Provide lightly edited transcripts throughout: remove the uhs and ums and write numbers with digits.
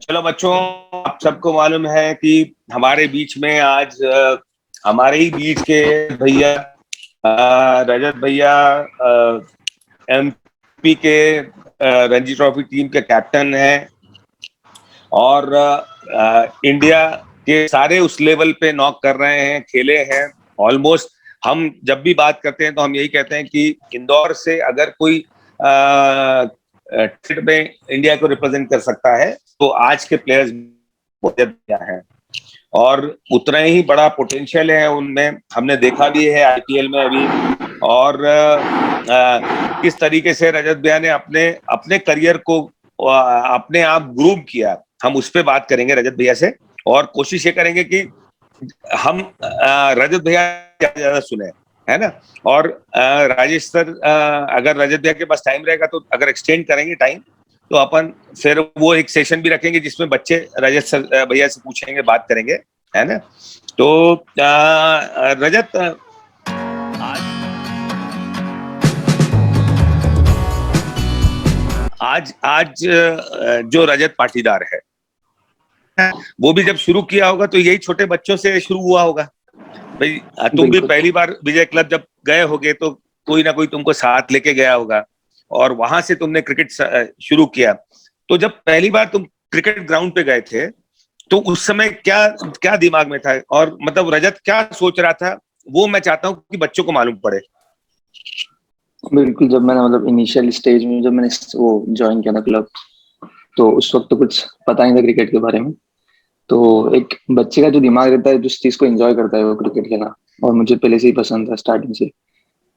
चलो बच्चों, आप सबको मालूम है कि हमारे बीच में आज हमारे ही बीच के भैया रजत भैया एमपी के रणजी ट्रॉफी टीम के कैप्टन हैं और इंडिया के सारे उस लेवल पे नॉक कर रहे हैं, खेले हैं ऑलमोस्ट। हम जब भी बात करते हैं तो हम यही कहते हैं कि इंदौर से अगर कोई क्रिकेट में इंडिया को रिप्रेजेंट कर सकता है तो आज के प्लेयर्स हैं और उतना ही बड़ा पोटेंशियल है उनमें। हमने देखा भी है आईपीएल में अभी, और किस तरीके से रजत भैया ने अपने अपने करियर को अपने आप ग्रूम किया। हम उस पर बात करेंगे रजत भैया से और कोशिश ये करेंगे कि हम रजत भैया ज्यादा सुने, है ना। और राजेश सर, अगर रजत भैया के पास टाइम रहेगा तो अगर एक्सटेंड करेंगे टाइम तो अपन फिर वो एक सेशन भी रखेंगे जिसमें बच्चे रजत सर भैया से पूछेंगे, बात करेंगे, है ना। तो रजत, आज आज जो रजत पाटीदार है वो भी जब शुरू किया होगा तो यही छोटे बच्चों से शुरू हुआ होगा। भाई तुम भी पहली बार विजय क्लब जब गए होगे तो कोई ना कोई तुमको साथ लेके गया होगा और वहां से तुमने क्रिकेट शुरू किया। तो जब पहली बार तुम क्रिकेट ग्राउंड पे गए थे तो उस समय क्या क्या दिमाग में था, और मतलब रजत क्या सोच रहा था, वो मैं चाहता हूँ कि बच्चों को मालूम पड़े। बिल्कुल, जब मैंने मतलब इनिशियल स्टेज में जब मैंने वो ज्वाइन किया था क्लब, तो उस वक्त तो कुछ पता नहीं था क्रिकेट के बारे में। तो एक बच्चे का जो दिमाग रहता है, जिस चीज को एंजॉय करता है वो क्रिकेट खेलना, और मुझे पहले से ही पसंद था स्टार्टिंग से।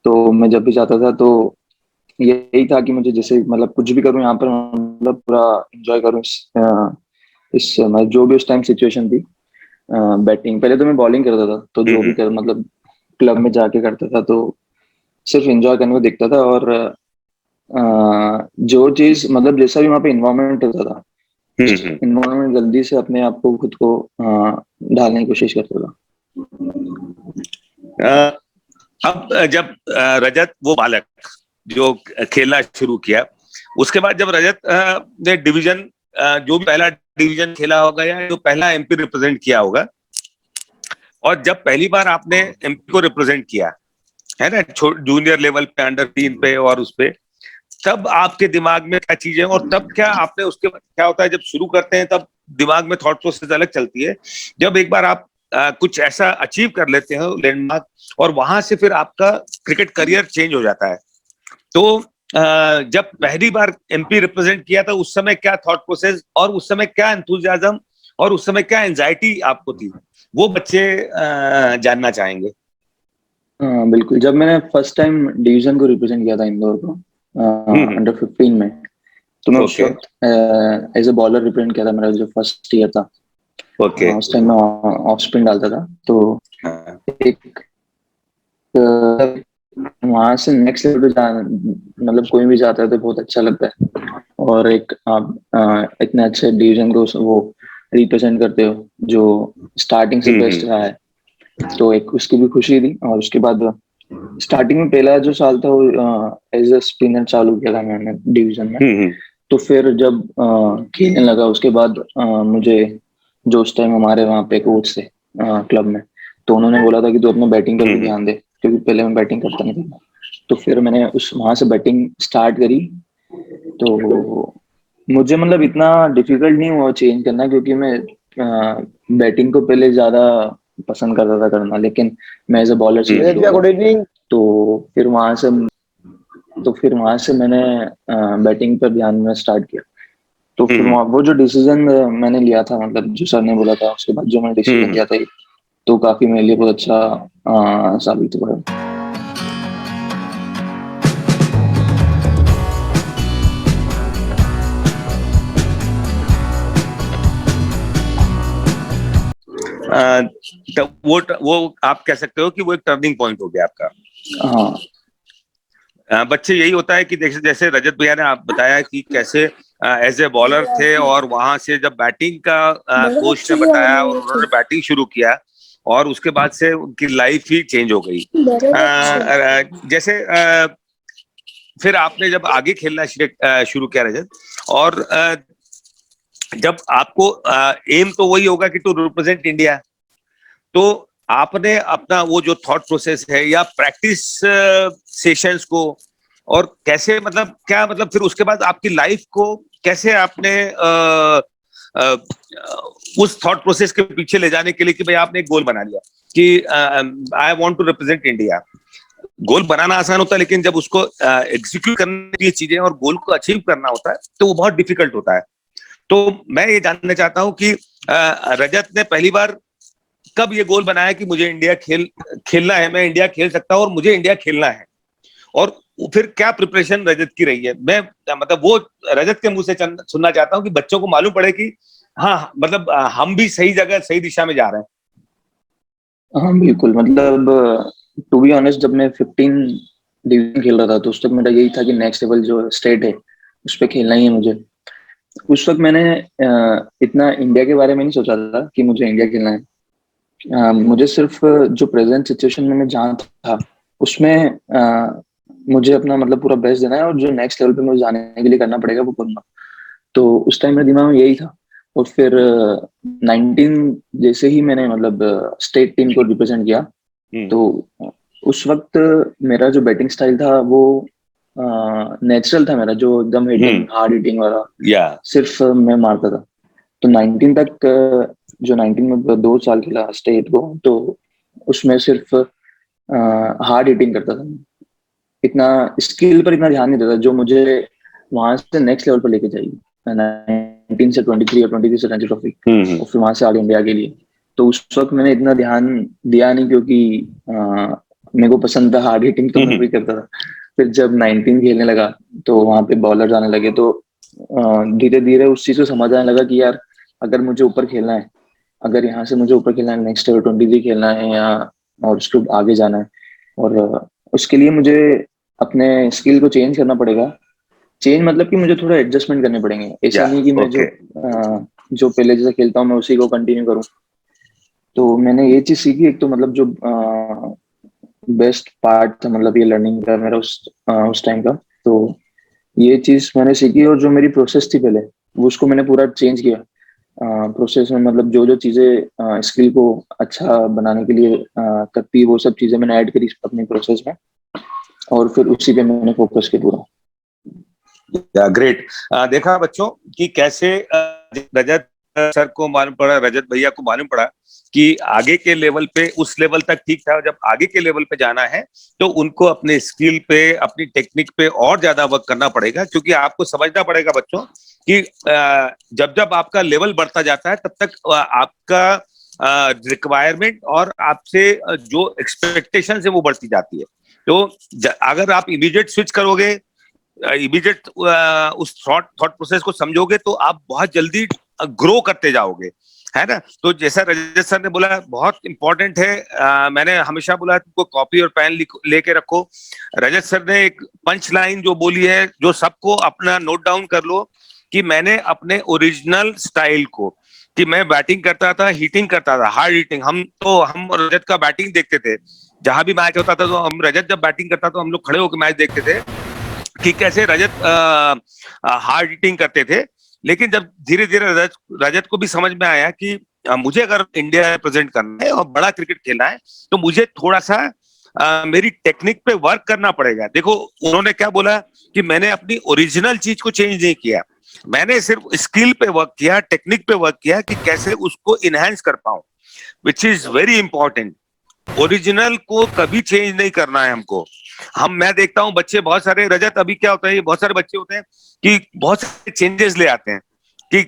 तो मैं जब भी जाता था तो यही था कि मुझे जैसे मतलब कुछ भी करूं यहाँ पर, मतलब पूरा एंजॉय करूं इस मतलब जो भी उस टाइम सिचुएशन थी। बैटिंग पहले तो मैं बॉलिंग करता था, तो जो भी कर मतलब क्लब में जाके करता था तो सिर्फ एंजॉय करने को दिखता था। और जो चीज मतलब जैसा भी वहाँ पे इन्वायरमेंट होता था, इन्वायरमेंट जल्दी से अपने आप को खुद को ढालने की कोशिश करता था। अब जब रजत वो बालक जो खेलना शुरू किया, उसके बाद जब रजत ने डिवीजन, जो भी पहला डिवीजन खेला होगा या जो पहला एमपी रिप्रेजेंट किया होगा, और जब पहली बार आपने एमपी को रिप्रेजेंट किया है ना, जूनियर लेवल पे, अंडर 3 पे और उस पे, तब आपके दिमाग में क्या चीजें, और तब क्या आपने उसके बाद क्या होता है जब शुरू करते हैं तब दिमाग में थॉट प्रोसेस अलग चलती है। जब एक बार आप कुछ ऐसा अचीव कर लेते हो लैंडमार्क, और वहां से फिर आपका क्रिकेट करियर चेंज हो जाता है। तो जब पहली बार एमपी रिप्रेजेंट किया था उस समय क्या थॉट प्रोसेस, और उस समय क्या एंथुजियाज्म, और उस समय क्या एंजाइटी आपको थी, वो बच्चे जानना चाहेंगे। बिल्कुल, जब मैंने फर्स्ट टाइम डिवीजन को रिप्रेजेंट किया था इंदौर को अंडर 15 में, तो मैं उस वक्त एज ए बॉलर रिप्रेजेंट किया था। मेरा जो फर्स्ट ईयर था, उस टाइम मैं ऑफ स्पिन डालता था। तो एक वहां से नेक्स्ट लेवल पे मतलब कोई भी जाता है तो बहुत अच्छा लगता है। और एक आप इतने अच्छे डिवीजन को वो रिप्रेजेंट करते हो जो स्टार्टिंग से बेस्ट रहा है, तो एक उसकी भी खुशी थी। और उसके बाद स्टार्टिंग में पहला जो साल था वो एज ए स्पिनर चालू किया था मैंने डिवीजन में। तो फिर जब खेलने लगा उसके बाद मुझे जो उस टाइम हमारे वहाँ पे कोच थे क्लब में, तो उन्होंने बोला था कि तू अपना बैटिंग पर भी ध्यान दे, क्योंकि पहले मैं बैटिंग करता नहीं था। तो फिर मैंने उस वहां से बैटिंग स्टार्ट करी। तो मुझे मतलब इतना डिफिकल्ट नहीं हुआ चेंज करना, क्योंकि मैं बैटिंग को पहले ज्यादा पसंद करता था करना, लेकिन मैं as a bowler good evening. तो फिर वहां से मैंने बैटिंग पर ध्यान देना स्टार्ट किया। तो फिर वो जो डिसीजन मैंने लिया था, मतलब जो सर ने बोला था, उसके बाद जो मैंने डिसीजन लिया था, तो काफी मेरे लिए बहुत अच्छा साबित हुआ। तो वो आप कह सकते हो कि वो एक टर्निंग पॉइंट हो गया आपका। हाँ बच्चे यही होता है कि जैसे रजत भैया ने आप बताया कि कैसे एज ए बॉलर थे और वहां से जब बैटिंग का कोच ने बताया और उन्होंने बैटिंग शुरू किया और उसके बाद से उनकी लाइफ ही चेंज हो गई। जैसे फिर आपने जब आगे खेलना शुरू किया रजत, और जब आपको एम तो वही होगा कि टू रिप्रेजेंट इंडिया, तो आपने अपना वो जो थॉट प्रोसेस है या प्रैक्टिस सेशंस को और कैसे मतलब क्या मतलब फिर उसके बाद आपकी लाइफ को कैसे आपने उस थॉट प्रोसेस के पीछे ले जाने के लिए कि भाई आपने एक गोल बना लिया कि I want to represent India. Goal बनाना आसान होता है लेकिन जब उसको एग्जीक्यूट करने की चीजें और गोल को अचीव करना होता है तो वो बहुत डिफिकल्ट होता है। तो मैं ये जानना चाहता हूं कि रजत ने पहली बार कब ये गोल बनाया कि मुझे इंडिया खेलना है, मैं इंडिया खेल सकता हूं और मुझे इंडिया खेलना है, और फिर क्या प्रिपरेशन रजत की रही है? मैं मतलब वो रजत के मुंह से सुनना चाहता हूं कि बच्चों को मालूम पड़े कि हाँ मतलब हम भी सही जगह सही दिशा में जा रहे हैं। हाँ बिल्कुल, मतलब टू बी ऑनेस्ट जब मैं 15 डिवीजन खेल रहा था तो उस वक्त मेरा यही था कि नेक्स्ट लेवल जो स्टेट है उस पर खेलना ही है मुझे। उस वक्त मैंने इतना इंडिया के बारे में नहीं सोचा था कि मुझे इंडिया खेलना है। मुझे सिर्फ जो प्रेजेंट सिचुएशन में मैं जहाँ था उसमें मुझे अपना मतलब पूरा बेस्ट देना है और जो नेक्स्ट लेवल पे मुझे जाने के लिए करना पड़ेगा वो करूंगा। तो उस टाइम मेरे दिमाग में यही था। और फिर 19 जैसे ही मैंने मतलब स्टेट टीम को रिप्रेजेंट किया तो उस वक्त मेरा जो बैटिंग स्टाइल था वो नेचुरल था मेरा, जो एकदम हिटिंग हार्ड हिटिंग वाला सिर्फ मैं मारता था। तो 19 तक जो 19 में 2 साल खेला स्टेट को तो उसमें सिर्फ हार्ड हिटिंग करता था। इतना स्किल पर इतना ध्यान नहीं देता जो मुझे वहां से नेक्स्ट लेवल पर लेके जाएगी। 19 से 23 और 23 से रणजी ट्रॉफी और फिर वहां से आगे इंडिया के लिए। तो उस वक्त मैंने इतना ध्यान दिया नहीं क्योंकि मेरे को पसंद था हार्ड हिटिंग तो मैं भी करता था। फिर जब 19 खेलने लगा तो वहां पे बॉलर आने लगे तो धीरे धीरे उस चीज को समझ आने लगा कि यार अगर मुझे ऊपर खेलना है, अगर यहाँ से मुझे ऊपर खेलना है, नेक्स्ट लेवल 23 खेलना है या और उसके आगे जाना है, और उसके लिए मुझे अपने स्किल को चेंज करना पड़ेगा। चेंज मतलब कि मुझे थोड़ा एडजस्टमेंट करने पड़ेंगे। ऐसा नहीं कि मैं जो पहले जैसे खेलता हूँ मैं उसी को कंटिन्यू करूँ। तो मैंने ये चीज सीखी। एक तो मतलब जो बेस्ट पार्ट था मतलब ये लर्निंग का मेरा उस टाइम का, तो ये चीज मैंने सीखी। और जो मेरी प्रोसेस थी पहले वो उसको मैंने पूरा चेंज किया। प्रोसेस में मतलब जो जो चीजें स्किल को अच्छा बनाने के लिए करती है वो सब चीजें मैंने ऐड करी अपनी प्रोसेस में और फिर उसी पे मैंने फोकस किया पूरा। ग्रेट। देखा बच्चों कि कैसे रजत सर को मालूम पड़ा, रजत भैया को मालूम पड़ा कि आगे के लेवल पे उस लेवल तक ठीक था, जब आगे के लेवल पे जाना है तो उनको अपने स्किल पे अपनी टेक्निक पे और ज्यादा वर्क करना पड़ेगा। क्योंकि आपको समझना पड़ेगा बच्चों कि जब जब आपका लेवल बढ़ता जाता है तब तक आपका रिक्वायरमेंट और आपसे जो एक्सपेक्टेशन है वो बढ़ती जाती है। तो अगर आप इमीडिएट स्विच करोगे, इमीडिएट उस थॉट प्रोसेस को समझोगे तो आप बहुत जल्दी ग्रो करते जाओगे, है ना। तो जैसा रजत सर ने बोला बहुत इंपॉर्टेंट है। मैंने हमेशा बोला तुमको कॉपी और पेन लेके रखो। रजत सर ने एक पंच लाइन जो बोली है जो सबको अपना नोट डाउन कर लो कि मैंने अपने ओरिजिनल स्टाइल को, कि मैं बैटिंग करता था, हिटिंग करता था, हार्ड हिटिंग। हम रजत का बैटिंग देखते थे जहां भी मैच होता था, तो हम रजत जब बैटिंग करता तो हम लोग खड़े होकर मैच देखते थे कि कैसे रजत हार्ड हिटिंग करते थे। लेकिन जब धीरे धीरे रजत को भी समझ में आया कि मुझे अगर इंडिया रिप्रेजेंट करना है और बड़ा क्रिकेट खेलना है तो मुझे थोड़ा सा मेरी टेक्निक पे वर्क करना पड़ेगा। देखो उन्होंने क्या बोला कि मैंने अपनी ओरिजिनल चीज को चेंज नहीं किया, मैंने सिर्फ स्किल पे वर्क किया, टेक्निक पे वर्क किया कि कैसे उसको इनहेंस कर पाऊं, which is very important. Original को कभी चेंज नहीं करना है हमको। मैं देखता हूँ बच्चे बहुत सारे, रजत अभी क्या होता है, बहुत सारे बच्चे होते हैं कि बहुत सारे चेंजेस ले आते हैं कि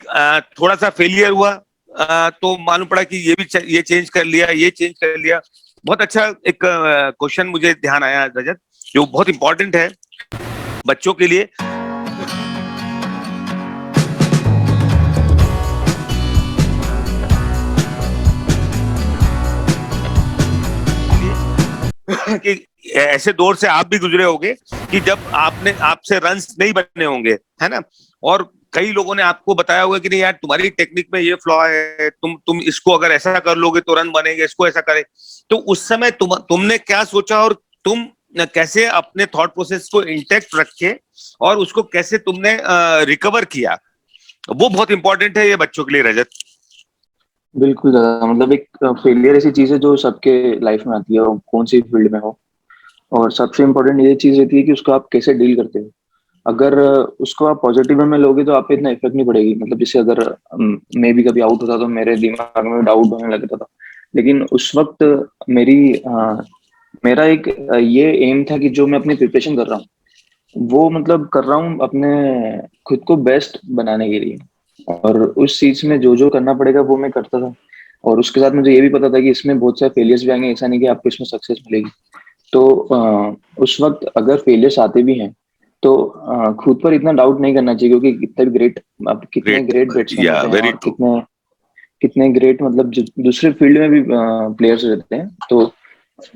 थोड़ा सा फेलियर हुआ तो मालूम पड़ा कि ये चेंज कर लिया, ये चेंज कर लिया। बहुत अच्छा एक क्वेश्चन मुझे ध्यान आया रजत, जो बहुत इंपॉर्टेंट है बच्चों के लिए। कि ऐसे दौर से आप भी गुजरे होंगे कि जब आपसे रन्स नहीं बने होंगे, है ना, और कई लोगों ने आपको बताया होगा कि नहीं यार तुम्हारी टेक्निक में ये फ्लॉ है, तुम इसको अगर ऐसा कर लोगे तो रन बनेंगे, इसको ऐसा करे। तो उस समय तुमने क्या सोचा और तुम कैसे अपने थॉट प्रोसेस को इंटैक्ट रखे और उसको कैसे तुमने रिकवर किया, वो बहुत इंपॉर्टेंट है ये बच्चों के लिए, रजत। बिल्कुल दादा, मतलब एक फेलियर ऐसी चीज है जो सबके लाइफ में आती है, वो कौन सी फील्ड में हो। और सबसे इम्पोर्टेंट ये चीज रहती है कि उसको आप कैसे डील करते हो। अगर उसको आप पॉजिटिव वे में लोगे तो आप पे इतना इफेक्ट नहीं पड़ेगी। मतलब जैसे अगर मैं भी कभी आउट होता तो मेरे दिमाग में डाउट होने लगता था, लेकिन उस वक्त मेरा एक ये एम था कि जो मैं अपनी प्रिपरेशन कर रहा हूँ वो मतलब कर रहा हूँ अपने खुद को बेस्ट बनाने के लिए। और उस चीज में जो जो करना पड़ेगा वो मैं करता था। और उसके साथ मुझे ये भी पता था कि इसमें बहुत सारे फेलियर्स भी आएंगे, ऐसा नहीं कि आपको इसमें सक्सेस मिलेगी। तो उस वक्त अगर फेलियर्स आते भी हैं तो खुद पर इतना डाउट नहीं करना चाहिए, क्योंकि कितने ग्रेट, अब कितने ग्रेट, ग्रेट बैट्समैन या होते हैं वेरी और ट्रू। कितने कितने ग्रेट मतलब दूसरे फील्ड में भी प्लेयर्स रहते हैं। तो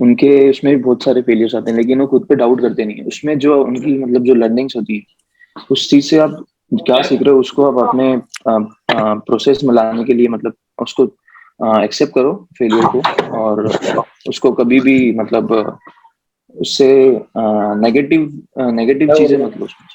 उनके उसमें भी बहुत सारे फेलियर्स आते हैं, लेकिन वो खुद पे डाउट करते नहीं है। उसमें जो उनकी मतलब जो लर्निंग्स होती है उस चीज से आप क्या सीख रहे हो उसको आप अपने प्रोसेस में लाने के लिए मतलब उसको एक्सेप्ट करो फेलियर को। और उसको कभी भी मतलब उससे नेगेटिव नेगेटिव चीजें मतलब उसमें।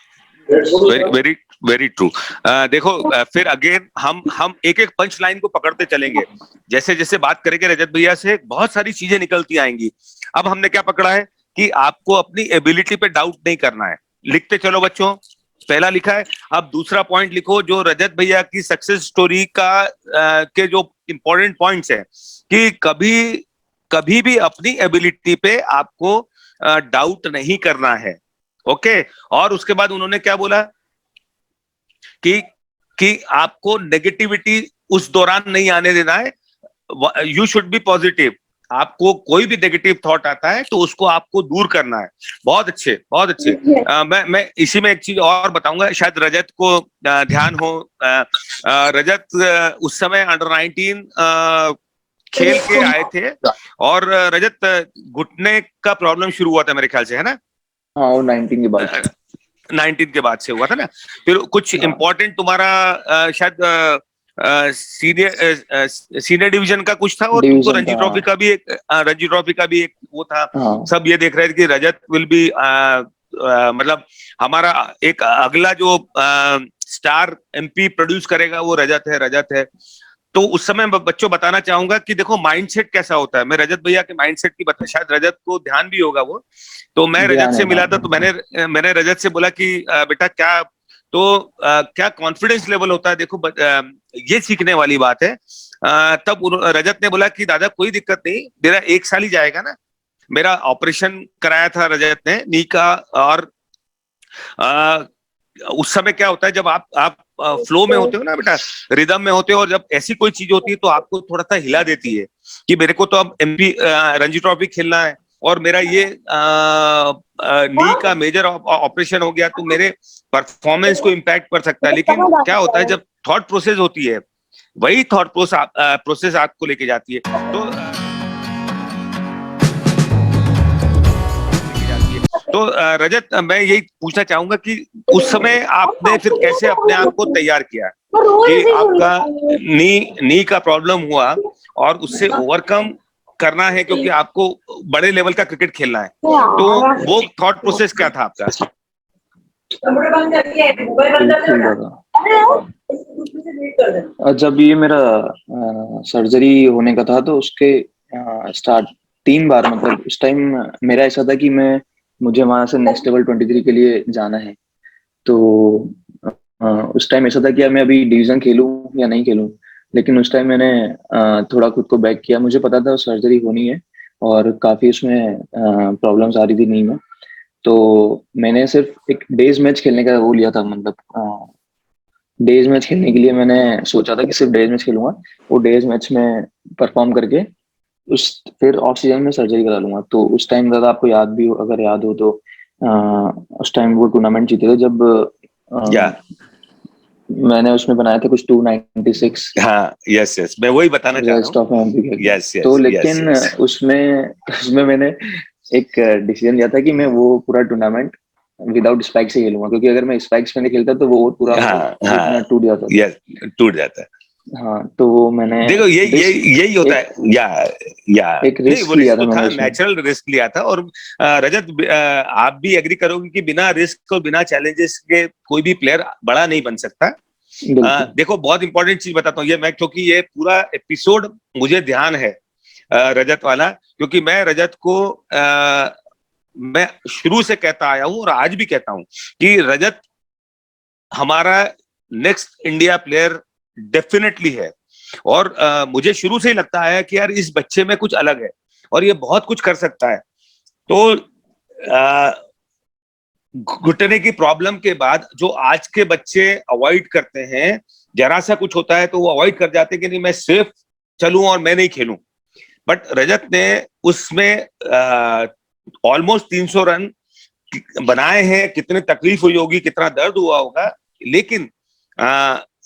Very very very true. देखो, फिर अगेन हम एक एक पंच लाइन को पकड़ते चलेंगे। जैसे जैसे बात करेंगे रजत भैया से बहुत सारी चीजें निकलती आएंगी। अब हमने क्या पकड़ा है कि आपको अपनी एबिलिटी पे डाउट नहीं करना है। लिखते चलो बच्चों, पहला लिखा है। अब दूसरा पॉइंट लिखो जो रजत भैया की सक्सेस स्टोरी का के जो इंपॉर्टेंट पॉइंट्स है कि कभी कभी भी अपनी एबिलिटी पे आपको डाउट नहीं करना है। ओके। और उसके बाद उन्होंने क्या बोला कि आपको नेगेटिविटी उस दौरान नहीं आने देना है। You should be positive. आपको कोई भी नेगेटिव थॉट आता है तो उसको आपको दूर करना है। बहुत अच्छे, बहुत अच्छे। मैं इसी में एक चीज और बताऊंगा, शायद रजत को ध्यान हो। रजत उस समय अंडर 19 खेल के आए थे और रजत घुटने का प्रॉब्लम शुरू हुआ था मेरे ख्याल से, है ना? हाँ, वो 19 के बाद। 19 के बाद से हुआ था ना। फिर कुछ हाँ इंपॉर्टेंट तुम्हारा शायद सीनियर डिवीजन का कुछ था और तुमको डिवीजन रणजी था। ट्रॉफी का भी एक रणजी ट्रॉफी का भी एक वो था। हाँ सब ये देख रहे थे कि रजत विल बी मतलब हमारा एक अगला जो स्टार एमपी प्रोड्यूस करेगा वो रजत है, रजत है। तो उस समय बच्चों बताना चाहूंगा कि देखो माइंडसेट कैसा होता है। मैं रजत भैया के माइंडसेट की बता, शायद रजत को ध्यान भी होगा वो। तो मैं रजत ध्यान से है, मिला था ध्यान तो है। मैंने रजत से बोला कि बेटा क्या, तो क्या कॉन्फिडेंस लेवल होता है, देखो ये सीखने वाली बात है। तब रजत ने बोला कि दादा कोई दिक्कत नहीं, मेरा 1 साल ही जाएगा ना। मेरा ऑपरेशन कराया था रजत ने नी का। और उस समय क्या होता है जब आप फ्लो में होते हो ना बेटा, रिदम में होते हो, और जब ऐसी कोई चीज होती है तो आपको थोड़ा सा हिला देती है कि मेरे को तो अब एमपी रणजी ट्रॉफी खेलना है और मेरा ये नी का मेजर ऑपरेशन हो गया तो मेरे परफॉर्मेंस को इम्पैक्ट कर सकता है। लेकिन क्या होता है जब थॉट प्रोसेस होती है, वही थॉट प्रोसेस आपको लेके जाती है। तो रजत, मैं यही पूछना चाहूंगा कि उस समय आपने फिर कैसे अपने आप को तैयार किया कि आपका नी का प्रॉब्लम हुआ और उससे ओवरकम करना है, क्योंकि आपको बड़े लेवल का क्रिकेट खेलना है। तो वो थॉट प्रोसेस क्या था आपका? बिल्कुल दादा, जब ये मेरा सर्जरी होने का था तो उसके स्टार्ट 3 बार मतलब उस टाइम मेरा ऐसा था कि मुझे वहां से नेक्स्ट लेवल 23 के लिए जाना है। तो उस टाइम ऐसा था कि मैं अभी डिवीजन खेलूं या नहीं खेलूं। लेकिन उस टाइम मैंने थोड़ा खुद को बैक किया। मुझे पता था सर्जरी होनी है और काफी उसमें प्रॉब्लम्स आ रही थी नी में। तो मैंने सिर्फ एक डेज मैच खेलने का वो लिया था, मतलब डेज मैच खेलने के लिए मैंने सोचा था कि सिर्फ डेज मैच खेलूंगा। वो डेज मैच में परफॉर्म करके उस फिर ऑफ सीजन में सर्जरी करा लूंगा। तो उस टाइम दादा आपको याद भी हो, अगर याद हो तो उस टाइम वो टूर्नामेंट जीते थे जब या मैंने उसमें बनाया था कुछ 296। हाँ, यस यस, मैं वही बताना चाह रहा रेस्ट हूँ। Of MP. यस तो यस यस लेकिन यस। उसमें उसमें मैंने एक डिसीजन लिया था कि मैं वो पूरा टूर्नामेंट विदाउट स्पाइक्स से खेलूंगा, क्योंकि अगर मैं स्पाइक्स में नहीं खेलता तो वो पूरा हाँ घुटना हाँ, टूट जाता था। यस, टूट जाता है। हाँ, तो वो मैंने देखो ये रिस्क, यही होता एक है या एक नहीं, वो रिस्क लिया रिस्क था तो मैंने था, उसमें। नेचुरल रिस्क लिया था। और रजत, आप भी एग्री करोगे कि बिना रिस्क और बिना चैलेंजेस के कोई भी प्लेयर बड़ा नहीं बन सकता। बिल्कुल। देखो बहुत इंपॉर्टेंट चीज बताता हूँ ये मैं, क्योंकि ये पूरा एपिसोड मुझे ध्यान है रजत वाला, क्योंकि मैं रजत को मैं शुरू से कहता आया हूँ और आज भी कहता हूँ कि रजत हमारा नेक्स्ट इंडिया प्लेयर डेफिनेटली है। और मुझे शुरू से ही लगता है कि यार इस बच्चे में कुछ अलग है और ये बहुत कुछ कर सकता है। तो घुटने की प्रॉब्लम के बाद जो आज के बच्चे अवॉइड करते हैं, जरा सा कुछ होता है तो वो अवॉइड कर जाते हैं कि नहीं मैं सेफ चलूं और मैं नहीं खेलूं। बट रजत ने उसमें ऑलमोस्ट 300 रन बनाए हैं। कितनी तकलीफ हुई होगी, कितना दर्द हुआ होगा, लेकिन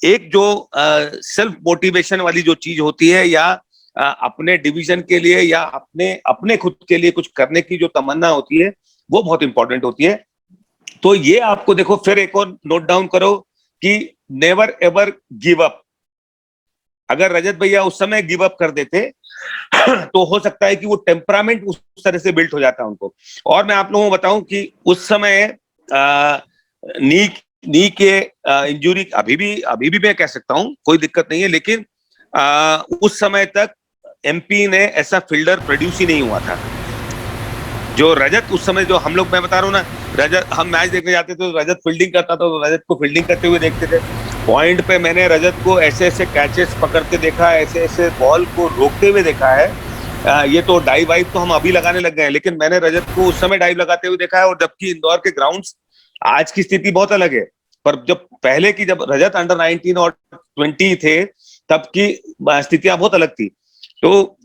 एक जो सेल्फ मोटिवेशन वाली जो चीज होती है, या अपने डिवीजन के लिए या अपने अपने खुद के लिए कुछ करने की जो तमन्ना होती है, वो बहुत इंपॉर्टेंट होती है। तो ये आपको देखो, फिर एक और नोट डाउन करो कि नेवर एवर गिव अप। अगर रजत भैया उस समय गिव अप कर देते तो हो सकता है कि वो टेम्परामेंट उस तरह से बिल्ट हो जाता है उनको। और मैं आप लोगों को बताऊं कि उस समय नी नी के इंजुरी अभी भी मैं कह सकता हूं कोई दिक्कत नहीं है, लेकिन उस समय तक एमपी ने ऐसा फील्डर प्रोड्यूस ही नहीं हुआ था जो रजत उस समय, जो हम लोग, मैं बता रहा हूँ ना, रजत, हम मैच देखने जाते थे तो रजत फील्डिंग करता था तो रजत को फील्डिंग करते हुए देखते थे। पॉइंट पे मैंने रजत को ऐसे ऐसे कैचेस पकड़ते देखा, ऐसे ऐसे बॉल को रोकते हुए देखा है। ये तो डाइव वाइव तो हम अभी लगाने लग गए हैं, लेकिन मैंने रजत को उस समय डाइव लगाते हुए देखा है। और जबकि इंदौर के ग्राउंड्स, आज की स्थिति बहुत अलग है, पर जब पहले की, जब रजत अंडर 19 और 20 थे, तब की स्थितियां बहुत अलग थी। तो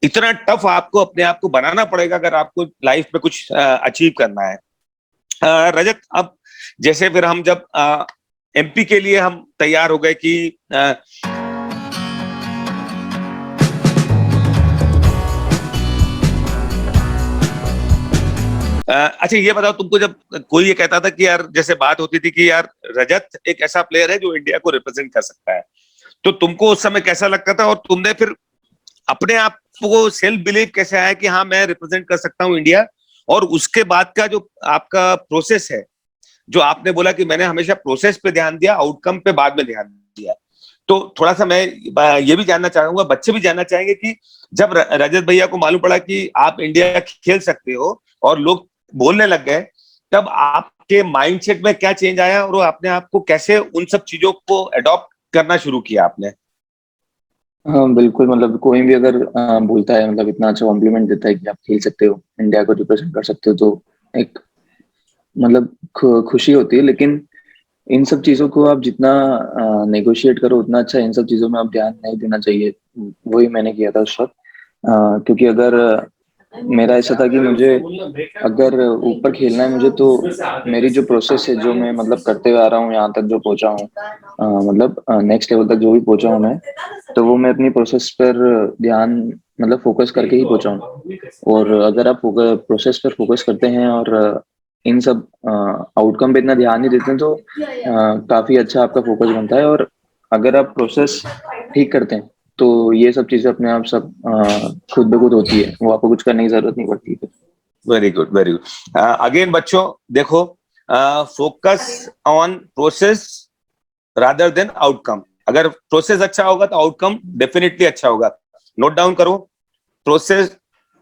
इतना टफ आपको अपने आप को बनाना पड़ेगा अगर आपको लाइफ में कुछ अचीव करना है। रजत, अब जैसे फिर हम जब एमपी के लिए हम तैयार हो गए कि अच्छा ये बताओ, तुमको जब कोई ये कहता था कि यार, जैसे बात होती थी कि यार रजत एक ऐसा प्लेयर है जो इंडिया को रिप्रेजेंट कर सकता है, तो तुमको उस समय कैसा लगता था? और तुमने फिर अपने आप को सेल्फ बिलीव कैसे आया कि हाँ मैं रिप्रेजेंट कर सकता हूँ इंडिया? और उसके बाद का जो आपका प्रोसेस है, जो आपने बोला कि मैंने हमेशा प्रोसेस पे ध्यान दिया, आउटकम पे बाद में ध्यान दिया, तो थोड़ा सा मैं ये भी जानना चाहूंगा, बच्चे भी जानना चाहेंगे कि जब रजत भैया को मालूम पड़ा कि आप इंडिया खेल सकते हो और लोग बोलने लग गए, तब आपके माइंडसेट में क्या चेंज आया और अपने आप को कैसे उन सब चीजों को अडॉप्ट करना शुरू किया आपने? हाँ बिल्कुल, मतलब कोई भी अगर बोलता है, मतलब इतना अच्छा कॉम्प्लीमेंट देता है कि आप खेल सकते हो, इंडिया को रिप्रेजेंट कर सकते हो, तो एक मतलब खुशी होती है। लेकिन इन सब चीजों को आप जितना नेगोशिएट करो उतना अच्छा, इन सब चीजों में आप ध्यान नहीं देना चाहिए। वही मैंने किया था उस वक्त। क्योंकि अगर मेरा ऐसा था कि मुझे अगर ऊपर खेलना है मुझे, तो मेरी जो प्रोसेस है, जो मैं मतलब करते हुए आ रहा हूँ यहाँ तक जो पहुंचा हूँ, मतलब नेक्स्ट लेवल तक जो भी पहुंचा हूँ मैं, तो वो मैं अपनी प्रोसेस पर ध्यान, मतलब फोकस करके ही पहुंचा हूँ। और अगर आप प्रोसेस पर फोकस करते हैं और इन सब आउटकम पे इतना ध्यान नहीं देते हैं, तो काफी अच्छा आपका फोकस बनता है। और अगर आप प्रोसेस ठीक करते हैं तो ये सब चीजें अपने आप सब खुद ब खुद होती है, वो आपको कुछ करने की जरूरत नहीं पड़ती है। Very good, very good. Again बच्चों, देखो, focus on process rather than outcome. अगर प्रोसेस अच्छा होगा तो आउटकम डेफिनेटली अच्छा होगा। नोट डाउन करो, प्रोसेस,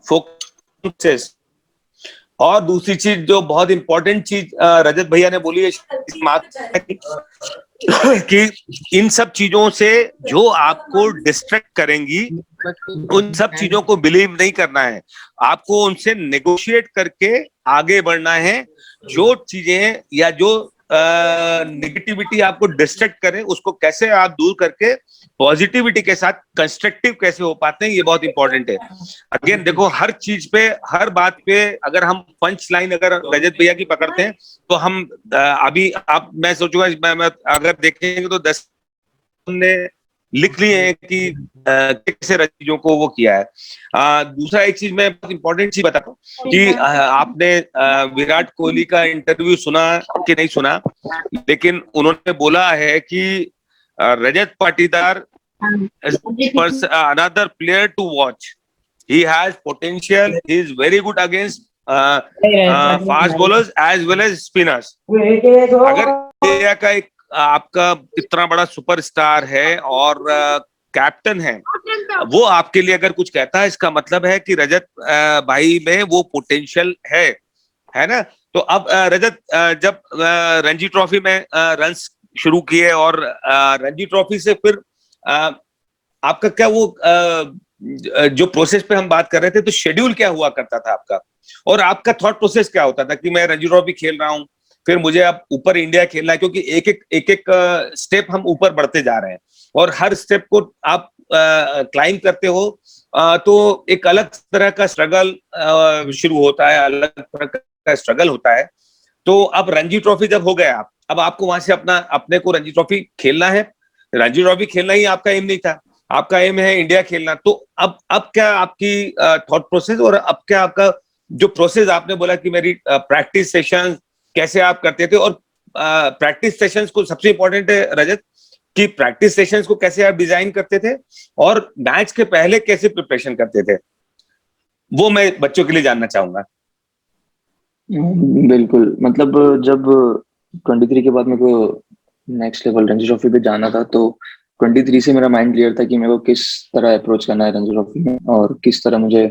फोकस। और दूसरी चीज जो बहुत इंपॉर्टेंट चीज रजत भैया ने बोली है कि इन सब चीजों से जो आपको डिस्ट्रैक्ट करेंगी, उन सब चीजों को बिलीव नहीं करना है, आपको उनसे नेगोशिएट करके आगे बढ़ना है। जो चीजें या जो नेगेटिविटी आपको डिस्ट्रैक्ट करे, उसको कैसे आप दूर करके पॉजिटिविटी के साथ कंस्ट्रक्टिव कैसे हो पाते हैं, ये बहुत इंपॉर्टेंट है। अगेन देखो, हर चीज पे, हर बात पे अगर हम पंच लाइन अगर रजत भैया की पकड़ते हैं, तो हम अभी आप, मैं सोचूंगा, मैं अगर देखेंगे तो 10 ने लिख लिए हैं कि कैसे चीजों को वो किया है। दूसरा एक चीज मैं बहुत इंपॉर्टेंट चीज बताता हूँ कि आपने विराट कोहली का इंटरव्यू सुना कि नहीं सुना, लेकिन उन्होंने बोला है कि Rajat Patidar another player to watch. He has potential. He is very good against fast bowlers as well as spinners. अगर इंडिया का एक आपका इतना बड़ा सुपरस्टार है और कैप्टन है, वो आपके लिए अगर कुछ कहता है, इसका मतलब है कि रजत भाई में वो पोटेंशियल है ना। तो अब रजत जब रणजी ट्रॉफी में रन्स शुरू किए और रणजी ट्रॉफी से फिर आपका क्या वो जो प्रोसेस पे हम बात कर रहे थे, तो शेड्यूल क्या हुआ करता था आपका, और आपका थॉट प्रोसेस क्या होता था कि मैं रणजी ट्रॉफी खेल रहा हूँ, फिर मुझे अब ऊपर इंडिया खेलना है, क्योंकि एक एक स्टेप हम ऊपर बढ़ते जा रहे हैं और हर स्टेप को आप क्लाइम करते हो, तो एक अलग तरह का स्ट्रगल शुरू होता है, अलग तरह का स्ट्रगल होता है। तो अब रणजी ट्रॉफी जब हो गया, अब आपको वहां से अपने को रणजी ट्रॉफी खेलना है। रणजी ट्रॉफी खेलना ही आपका एम नहीं था, आपका एम है इंडिया खेलना। तो अब क्या आपकी थॉट प्रोसेस, और अब क्या आपका जो प्रोसेस आपने बोला कि मेरी प्रैक्टिस सेशन कैसे आप करते थे, और प्रैक्टिस सेशंस को सबसे इंपॉर्टेंट है रजत कि प्रैक्टिस सेशंस को कैसे आप डिजाइन करते थे और मैच के पहले कैसे प्रिपरेशन करते थे, वो मैं बच्चों के लिए जानना चाहूंगा। बिल्कुल, मतलब जब 23 के बाद मेरे को नेक्स्ट लेवल रणजी ट्रॉफी पे जाना था, तो 23 से मेरा माइंड क्लियर था कि मेरे को किस तरह अप्रोच करना है रणजी ट्रॉफी में, और किस तरह मुझे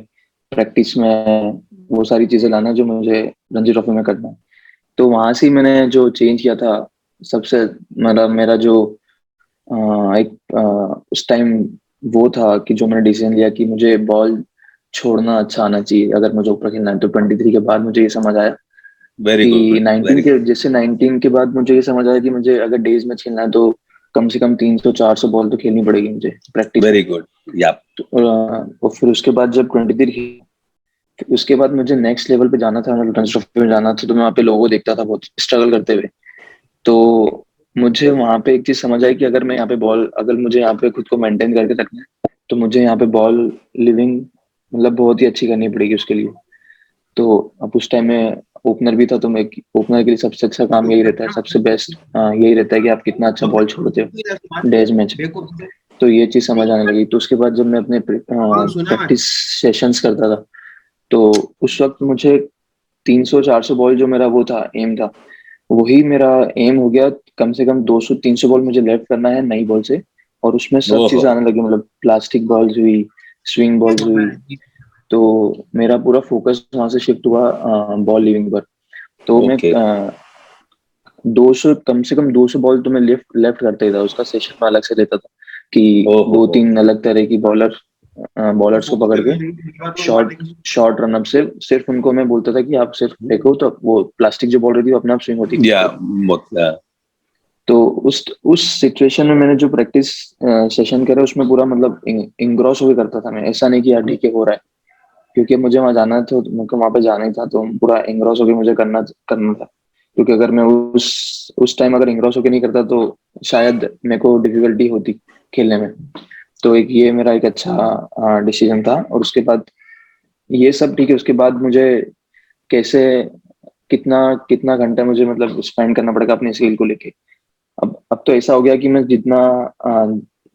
प्रैक्टिस में वो सारी चीजें लाना जो मुझे रणजी ट्रॉफी में करना है। तो वहां से मैंने जो चेंज किया था, सबसे मेरा जो उस टाइम वो था कि जो मैंने डिसीजन लिया कि मुझे बॉल छोड़ना अच्छा आना चाहिए अगर मुझे ऊपर खेलना है। तो 23 के बाद मुझे ये समझ आया वेरी कि गुड, 19 के जैसे 19 के बाद मुझे ये समझ आया कि मुझे अगर डेज में खेलना है तो कम से कम 300-400 बॉल तो खेलनी पड़ेगी मुझे प्रैक्टिस। वेरी गुड, या तो फिर उसके बाद जब 23 उसके बाद मुझे नेक्स्ट लेवल पे जाना था, रणजी ट्रॉफी में जाना था, तो मैं वहाँ पे लोगों को देखता था बहुत स्ट्रगल करते हुए। तो मुझे वहां पे एक चीज समझ आई कि अगर मैं यहाँ पे बॉल, अगर मुझे यहाँ पे खुद को मेंटेन करके रखना है, तो मुझे यहाँ पे बॉल लिविंग मतलब बहुत ही अच्छी करनी पड़ेगी उसके लिए। तो अब उस टाइम में ओपनर भी था, तो मैं ओपनर के लिए सबसे अच्छा काम यही रहता है, सबसे बेस्ट यही रहता है कि आप कितना अच्छा बॉल छोड़ते हो डेज मैच। तो ये चीज समझ आने लगी। तो उसके बाद जब मैं अपने प्रैक्टिस सेशंस करता था, तो उस वक्त मुझे 300-400 बॉल जो मेरा वो था, एम था, वही मेरा एम हो गया। कम से कम 200-300 बॉल मुझे लेफ्ट करना है नई बॉल से, और उसमें सब चीजें आने लगी, मतलब प्लास्टिक बॉल्स हुई, स्विंग बॉल्स हुई। तो मेरा पूरा फोकस वहां से शिफ्ट हुआ बॉल लीविंग पर। तो मैं 200 कम से कम 200 बॉल तो मैं लेफ्ट करता ही था। उसका सेशन में अलग से रहता था कि 2-3 अलग तरह की बॉलर्स को पकड़ के शॉर्ट रन अप से सिर्फ उनको मैं बोलता था कि आप सिर्फ देखो, तो वो प्लास्टिक जो बॉल रही थी अपने आप स्विंग होती थी। तो उस सिचुएशन में मैंने जो प्रैक्टिस सेशन करा उसमें पूरा मतलब इंग्रॉस होकर करता था मैं। ऐसा नहीं कि यार ठीक है हो रहा है, क्योंकि मुझे वहां जाना था, मुझे वहां पे जाना ही था, तो पूरा इंग्रॉस होकर मुझे करना था। क्योंकि अगर मैं उस टाइम अगर इंग्रॉस होकर नहीं करता तो शायद मेरे को डिफिकल्टी होती खेलने में। तो ये मेरा एक अच्छा डिसीजन था। और उसके बाद ये सब ठीक है, उसके बाद मुझे कैसे कितना कितना घंटा मुझे मतलब स्पेंड करना पड़ेगा अपने स्किल को लेके। अब तो ऐसा हो गया कि मैं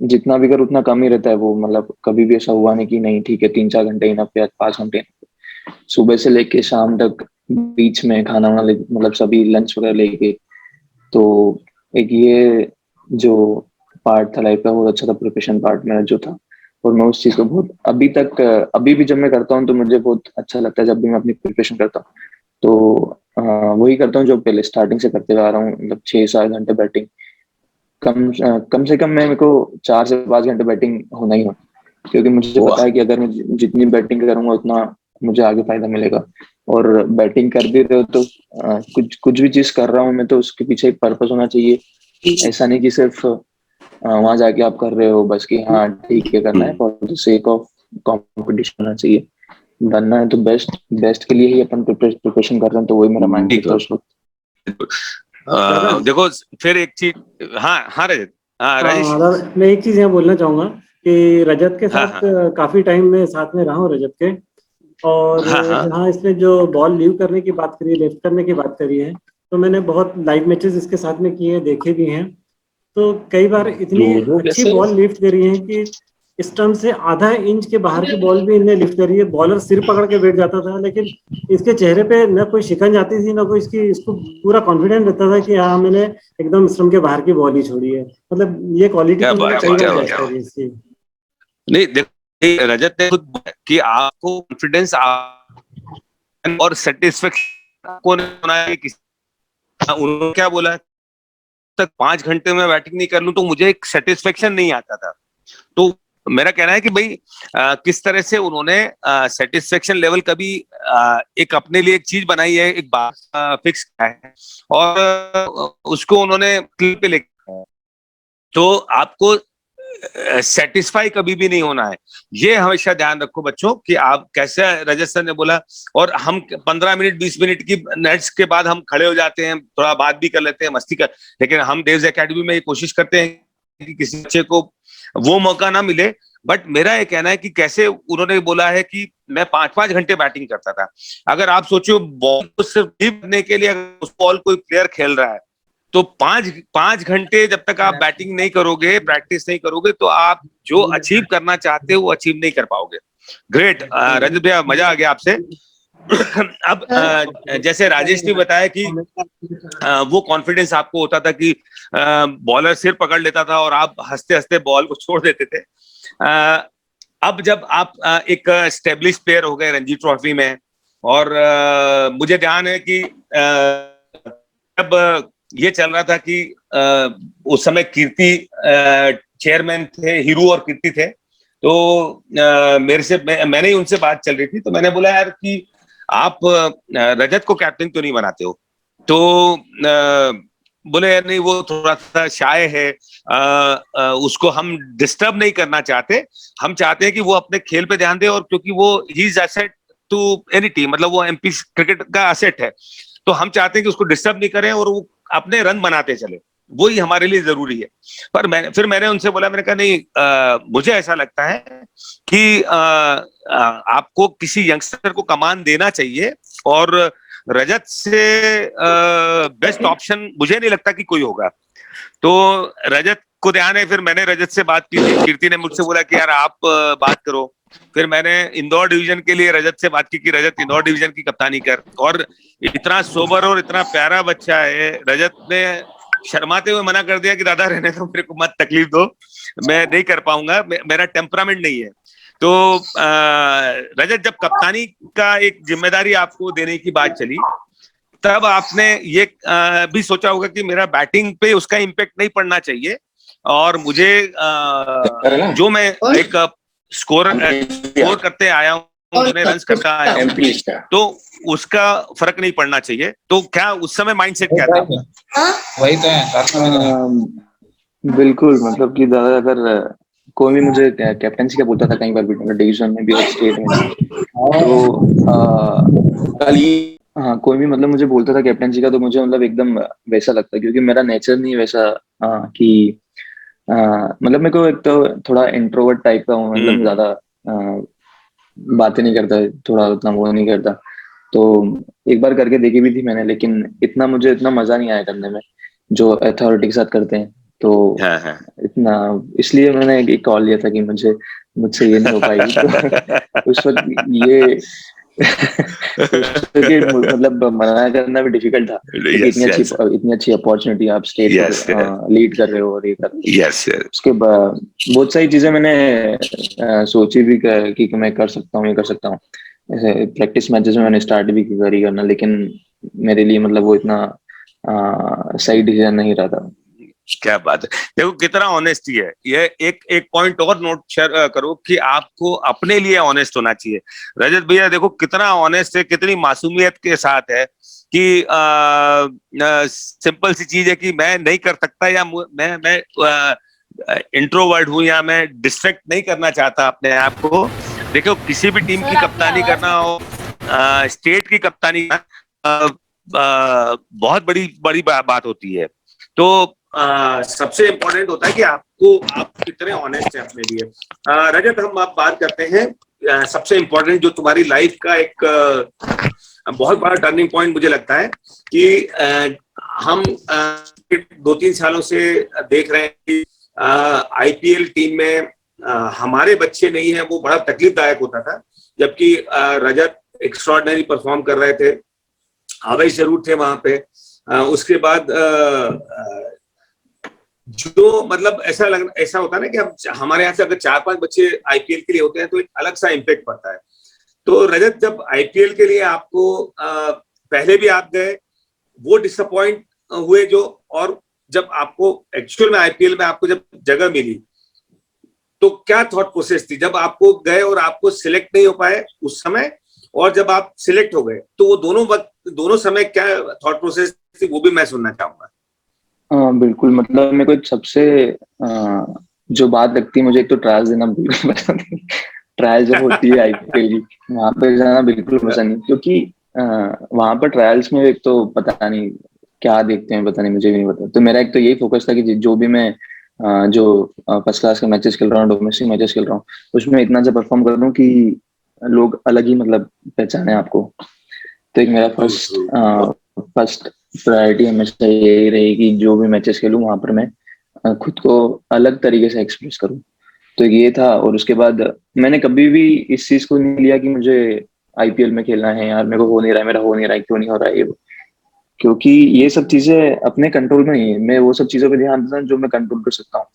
जितना भी करूँ उतना कम ही रहता है वो। मतलब कभी भी ऐसा हुआ नहीं कि नहीं ठीक है 3-4 घंटे इनफ या 5 घंटे। सुबह से लेके शाम तक बीच में खाना वाना मतलब सभी लंच वगैरह लेके। तो एक ये जो पार्ट था लाइफ का बहुत अच्छा था, प्रिपरेशन पार्ट मेरा जो था। और मैं उस चीज को बहुत अभी भी जब मैं करता हूँ तो मुझे बहुत अच्छा लगता है जब भी मैं अपनी प्रिपरेशन करता हूँ। तो वही करता हूँ जो पहले स्टार्टिंग से करते हुए आ रहा हूँ, मतलब 6-7 घंटे बैटिंग। कम से कम मैं मेरे को 4 से 5 घंटे बैटिंग होना ही हो, क्योंकि मुझे पता है कि अगर मैं जितनी बैटिंग करूंगा उतना मुझे आगे फायदा मिलेगा। और बैटिंग कर भी रहे हो तो कुछ भी चीज कर रहा हूँ मैं तो उसके पीछे एक पर्पस होना चाहिए। ऐसा नहीं कि सिर्फ वहां जाके आप कर रहे हो बस कि हाँ ठीक है करना है, for the sake of competition होना चाहिए। बनना है तो बेस्ट बेस्ट के लिए ही अपन प्रिपरेशन कर रहे हैं। तो वही मेरा माइंड था उस वक्त। देखो फिर एक चीज, हाँ हाँ रजत। हाँ राजेश। हाँ मैं एक चीज यहाँ बोलना चाहूंगा कि रजत के हाँ साथ हाँ काफी टाइम में साथ में रहा हूँ रजत के। और हाँ हाँ। जहाँ इसने जो बॉल लीव करने की बात करी है, लिफ्ट करने की बात करी है, तो मैंने बहुत लाइव मैचेस इसके साथ में किए हैं, देखे भी हैं। तो कई बार इतनी वो अच्छी कैसे? बॉल लिफ्ट करी है कि स्टंप से आधा इंच के बाहर की बॉल भी इनने लिफ्ट करी है। बॉलर सिर पकड़ के बैठ जाता था, लेकिन इसके चेहरे पे न कोई शिकन जाती थी, न कोई इसको पूरा कॉन्फिडेंट रहता था कि हाँ मैंने एकदम स्टंप के बाहर की बॉल ही छोड़ी है। मतलब ये क्वालिटी क्या तो मैंने बात है, कई क्या बार बात कैच है। करी इसकी। नहीं देखो, रजत ने खुद बोला कि आपको कॉन्फिडेंस और सेटिस्फेक्शन आपको नहीं होना है किसी। उन्होंने क्या बोला, तक 5 घंटे में बैटिंग नहीं कर लूं तो मुझे एक सेटिस्फेक्शन नहीं आता था। तो मेरा कहना है कि भाई किस तरह से उन्होंने सेटिस्फेक्शन लेवल कभी एक अपने लिए एक चीज बनाई है, एक बात फिक्स किया है, और उसको उन्होंने क्लिप पे लेके आया है। तो आपको सेटिस्फाई कभी भी नहीं होना है। ये हमेशा ध्यान रखो बच्चों कि आप कैसे, रजत सर ने बोला, और हम 15 मिनट 20 मिनट की नेट्स के बाद हम खड़े हो जाते हैं, थोड़ा बात भी कर लेते हैं, मस्ती कर, लेकिन हम देव्स एकेडमी में ये कोशिश करते हैं कि किसी बच्चे को वो मौका ना मिले। बट मेरा ये कहना है कि कैसे उन्होंने बोला है कि मैं 5-5 घंटे बैटिंग करता था। अगर आप सोचो बॉल को सिर्फ करने के लिए अगर उस बॉल कोई प्लेयर खेल रहा है, तो 5-5 घंटे जब तक आप बैटिंग नहीं करोगे, प्रैक्टिस नहीं करोगे, तो आप जो अचीव करना चाहते हो वो अचीव नहीं कर पाओगे। ग्रेट रजत भैया, मजा आ गया आपसे। अब जैसे राजेश ने बताया कि वो कॉन्फिडेंस आपको होता था कि बॉलर सिर पकड़ लेता था और आप हंसते हंसते बॉल को छोड़ देते थे। अब जब आप एक स्टेब्लिश प्लेयर हो गए रणजी ट्रॉफी में, और मुझे ध्यान है कि जब ये चल रहा था कि उस समय कीर्ति चेयरमैन थे, हीरू और कीर्ति थे, तो मेरे से मैंने ही उनसे बात चल रही थी, तो मैंने बोला यार कि आप रजत को कैप्टन क्यों नहीं बनाते हो? तो बोले यार नहीं, वो थोड़ा सा शाय है, उसको हम डिस्टर्ब नहीं करना चाहते, हम चाहते हैं कि वो अपने खेल पे ध्यान दे, और क्योंकि वो ही is asset to any team, मतलब वो एमपी क्रिकेट का एसेट है, तो हम चाहते हैं कि उसको डिस्टर्ब नहीं करें और वो अपने रन बनाते चले, वही हमारे लिए जरूरी है। पर मैंने उनसे बोला, मैंने कहा नहीं, मुझे ऐसा लगता है कि आपको किसी यंगस्टर को कमान देना चाहिए, और रजत से बेस्ट ऑप्शन मुझे नहीं लगता कि कोई होगा। तो रजत को ध्यान है, फिर मैंने रजत से बात की थी, कीर्ति ने मुझसे बोला कि यार आप बात करो। फिर मैंने इंदौर डिवीजन के लिए रजत से बात की कि रजत इंदौर डिवीजन की कप्तानी कर, और इतना सोबर और इतना प्यारा बच्चा है, रजत ने शर्माते हुए मना कर दिया कि दादा रहने दो, मेरे को मत तकलीफ दो, मैं नहीं कर पाऊंगा, मेरा टेम्परामेंट नहीं है। तो रजत, जब कप्तानी का एक जिम्मेदारी आपको देने की बात चली, तब आपने ये भी सोचा होगा कि मेरा बैटिंग पे उसका इम्पैक्ट नहीं पड़ना चाहिए, और मुझे जो मैं एक स्कोर करते आया हूँ, जितने रन करता आया हूँ, तो उसका फर्क नहीं पड़ना चाहिए। तो क्या उस समय माइंडसेट क्या था आपका? वही तो है। बिल्कुल, मतलब कि दादा अगर कोई भी मुझे कैप्टनसी का बोलता था कई बार भी, डिवीजन में भी और स्टेट में भी, तो कल ही, हाँ, कोई भी मतलब मुझे बोलता था कैप्टनसी का, तो मुझे मतलब एकदम वैसा लगता, क्योंकि मेरा नेचर नहीं वैसा कि मतलब मेरे को एक तो थोड़ा इंट्रोवर्ट टाइप का हूँ, मतलब ज्यादा बातें नहीं करता, थोड़ा उतना वो नहीं करता। तो एक बार करके देखी भी थी मैंने, लेकिन मुझे इतना मजा नहीं आया करने में जो अथॉरिटी के साथ करते हैं। तो हाँ हाँ। इतना, इसलिए मैंने एक कॉल लिया था कि मुझसे ये नहीं हो पाएगी। तो उस वक्त ये क्योंकि मतलब मना करना भी डिफिकल्ट था, क्योंकि इतनी अच्छी अपॉर्चुनिटी, आप स्टेट को लीड कर रहे हो और ये कर रहे हो। उसके बाद बहुत सारी चीजें मैंने सोची भी कि मैं कर सकता हूँ, ये कर सकता हूँ। ऐसे प्रैक्टिस मैचेस में मैंने स्टार्ट भी करी करना, लेकिन मेरे लिए मतलब वो इतना सही डिसीजन नहीं रहा था। क्या बात है, देखो कितना ऑनेस्टी है ये। एक पॉइंट और नोट करो कि आपको अपने लिए ऑनेस्ट होना चाहिए। रजत भैया देखो कितना ऑनेस्ट है, कितनी मासूमियत के साथ है कि सिंपल सी चीज है कि मैं नहीं कर सकता, या मैं इंट्रोवर्ट हूं, या मैं डिस्ट्रैक्ट नहीं करना चाहता अपने आप को। देखो किसी भी टीम की कप्तानी करना हो, स्टेट की कप्तानी बहुत बड़ी बड़ी बात होती है। तो सबसे इम्पोर्टेंट होता है कि आप कितने ऑनेस्ट हैं अपने लिए। रजत, हम आप बात करते हैं सबसे इम्पोर्टेंट जो तुम्हारी लाइफ का एक बहुत बड़ा टर्निंग पॉइंट मुझे लगता है कि हम 2-3 सालों से देख रहे हैं कि आईपीएल टीम में हमारे बच्चे नहीं है, वो बड़ा तकलीफदायक होता था। जबकि रजत एक्स्ट्रॉर्डिनरी परफॉर्म कर रहे थे, आवेश जरूर थे वहां पे। उसके बाद जो मतलब ऐसा होता है ना कि हम हमारे यहाँ से अगर 4-5 बच्चे आईपीएल के लिए होते हैं तो एक अलग सा इम्पैक्ट पड़ता है। तो रजत, जब आईपीएल के लिए आपको पहले भी आप गए, वो डिसअपॉइंट हुए जो, और जब आपको एक्चुअल में आईपीएल में आपको जब जगह मिली तो क्या थॉट प्रोसेस थी जब आपको गए और आपको सिलेक्ट नहीं हो पाए उस समय, और जब आप सिलेक्ट हो गए तो वो दोनों समय क्या थॉट प्रोसेस थी, वो भी मैं सुनना चाहूंगा। बिल्कुल, मतलब मेरे को सबसे जो बात लगती है मुझे, एक तो ट्रायल्स देना बिल्कुल पसंद नहीं। ट्रायल जब होती है आईपीएल की, वहां पे जाना बिल्कुल पसंद नहीं, क्योंकि वहां पर ट्रायल्स में एक तो पता नहीं क्या देखते हैं, पता नहीं, मुझे भी नहीं पता। तो मेरा एक तो यही फोकस था कि जो भी मैं जो फर्स्ट क्लास के मैचेस खेल रहा हूँ, डोमेस्टिक मैचेस खेल रहा हूँ, उसमें इतना जब परफॉर्म कर दूं कि लोग अलग ही मतलब पहचाने आपको। तो एक मेरा फर्स्ट प्रायोरिटी हमेशा यही रहेगी, जो भी मैचेस खेलूं वहां पर मैं खुद को अलग तरीके से एक्सप्रेस करूं। तो ये था। और उसके बाद मैंने कभी भी इस चीज को नहीं लिया कि मुझे आईपीएल में खेलना है, यार मेरे को हो नहीं रहा है, मेरा हो नहीं रहा है, क्यों नहीं हो रहा है ये, क्योंकि ये सब चीजें अपने कंट्रोल में नहीं है। मैं वो सब चीजों पे ध्यान देता हूँ जो मैं कंट्रोल कर सकता हूँ।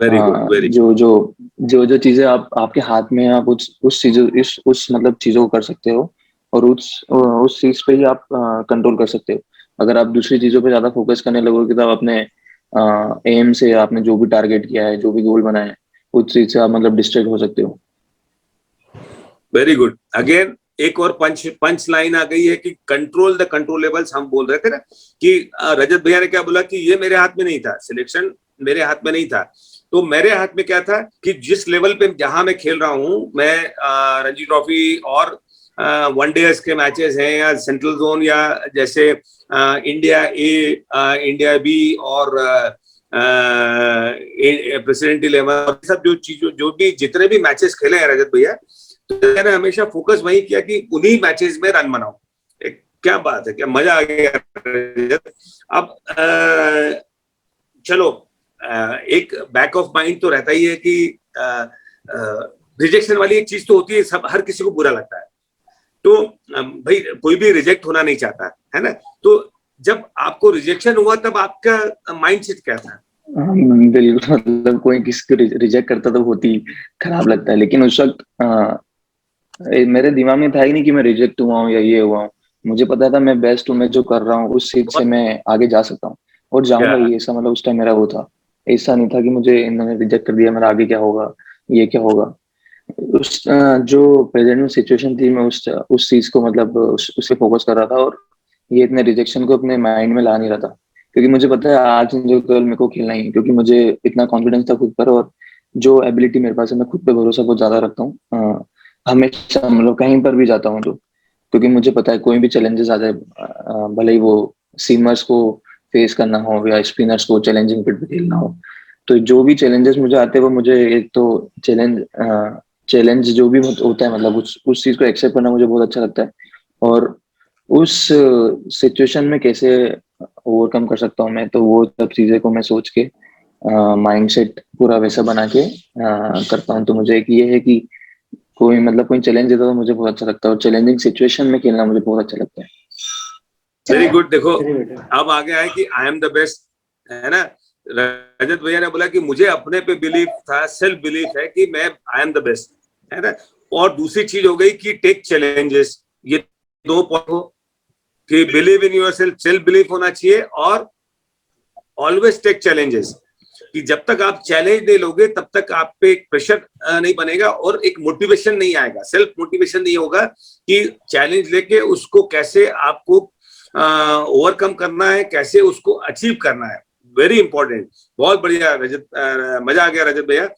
वेरी गुड, वेरी जो चीजें आपके हाथ में है, आप उस चीजों उस मतलब चीजों को कर सकते हो, और उस चीज पे ही आप कंट्रोल कर सकते हो। अगर आप दूसरी चीजों पे ज्यादा फोकस करने लगोगे तो आप अपने एम से, आपने जो भी टारगेट किया है, जो भी गोल बनाया है, उस चीज से आप मतलब डिस्ट्रैक्ट हो सकते हो। Very good. अगेन एक और पंच लाइन आ गई है कि कंट्रोल द कंट्रोलेबल्स। हम बोल रहे थे ना कि रजत भैया ने क्या बोला कि ये मेरे हाथ में नहीं था, सिलेक्शन मेरे हाथ में नहीं था। तो मेरे हाथ में क्या था कि जिस लेवल पे जहां मैं खेल रहा हूं, मैं रणजी ट्रॉफी और वनडेज के मैचेस हैं, या सेंट्रल जोन, या जैसे इंडिया ए, इंडिया बी, और प्रेसिडेंट 11, सब जो चीजों जो भी जितने भी मैचेस खेले हैं रजत भैया, तो मैंने हमेशा फोकस वही किया कि उन्हीं मैचेस में रन बनाऊं। क्या बात है, क्या मजा आ गया। अब चलो, एक बैक ऑफ माइंड तो रहता ही है कि रिजेक्शन वाली एक चीज तो होती है, सब हर किसी को बुरा लगता है। तो भाई कोई भी रिजेक्ट होना नहीं चाहता है ना। तो जब आपको रिजेक्शन हुआ तब आपका माइंडसेट क्या था? बिल्कुल, मतलब कोई किसी को रिजेक्ट करता तो बहुत ही खराब लगता है, लेकिन उस वक्त मेरे दिमाग में था ही नहीं कि मैं रिजेक्ट हुआ हूँ या ये हुआ हूँ। मुझे पता था मैं बेस्ट हूँ, मैं जो कर रहा हूँ उस चीज से मैं आगे जा सकता हूँ और जाऊंगा ही। ऐसा मतलब उस टाइम मेरा वो था। ऐसा नहीं था कि मुझे इन्होंने रिजेक्ट कर दिया, मेरा आगे क्या होगा, ये क्या होगा। जो प्रेजेंट में सिचुएशन थी, मैं उस चीज को मतलब उससे फोकस कर रहा था, और ये इतने रिजेक्शन को अपने माइंड में ला नहीं रहा था, क्योंकि मुझे पता है आज जो कल मेरे को खेलना ही है, क्योंकि मुझे इतना कॉन्फिडेंस था खुद पर, और जो एबिलिटी मेरे पास है, मैं खुद पे भरोसा बहुत ज्यादा रखता हूँ हमेशा, मतलब कहीं पर भी जाता हूँ तो। क्योंकि मुझे पता है कोई भी चैलेंजेस आ जाए, भले ही वो सीमर्स को फेस करना हो या स्पिनर्स को चैलेंजिंग पिच पे खेलना हो, तो जो भी चैलेंजेस मुझे आते हैं वो मुझे एक तो चैलेंज जो भी होता है, मतलब उस चीज को एक्सेप्ट करना मुझे बहुत अच्छा लगता है। और उस सिचुएशन में कैसे ओवरकम कर सकता हूँ मैं, तो वो सब चीजें को मैं सोच के माइंडसेट पूरा वैसा बना के करता हूँ। तो मुझे एक ये है कि कोई चैलेंज देता तो मुझे बहुत अच्छा लगता है, और चैलेंजिंग सिचुएशन में खेलना मुझे बहुत अच्छा लगता है। Very good. देखो अब आ गया है कि आई एम द बेस्ट, है ना। रजत भैया ने बोला कि मुझे अपने पे बिलीफ था, सेल्फ बिलीफ है कि मैं आई एम द बेस्ट, है ना। और दूसरी चीज हो गई कि टेक चैलेंजेस। ये दो पॉइंट हो कि believe in yourself, self belief होना चाहिए, और ऑलवेज टेक चैलेंजेस। कि जब तक आप चैलेंज नहीं लोगे तब तक आप पे एक प्रेशर नहीं बनेगा और एक मोटिवेशन नहीं आएगा, सेल्फ मोटिवेशन नहीं होगा कि चैलेंज लेके उसको कैसे आपको ओवरकम करना है, कैसे उसको अचीव करना है। Very important. बहुत बढ़िया रजत, मजा आ गया रजत भैया।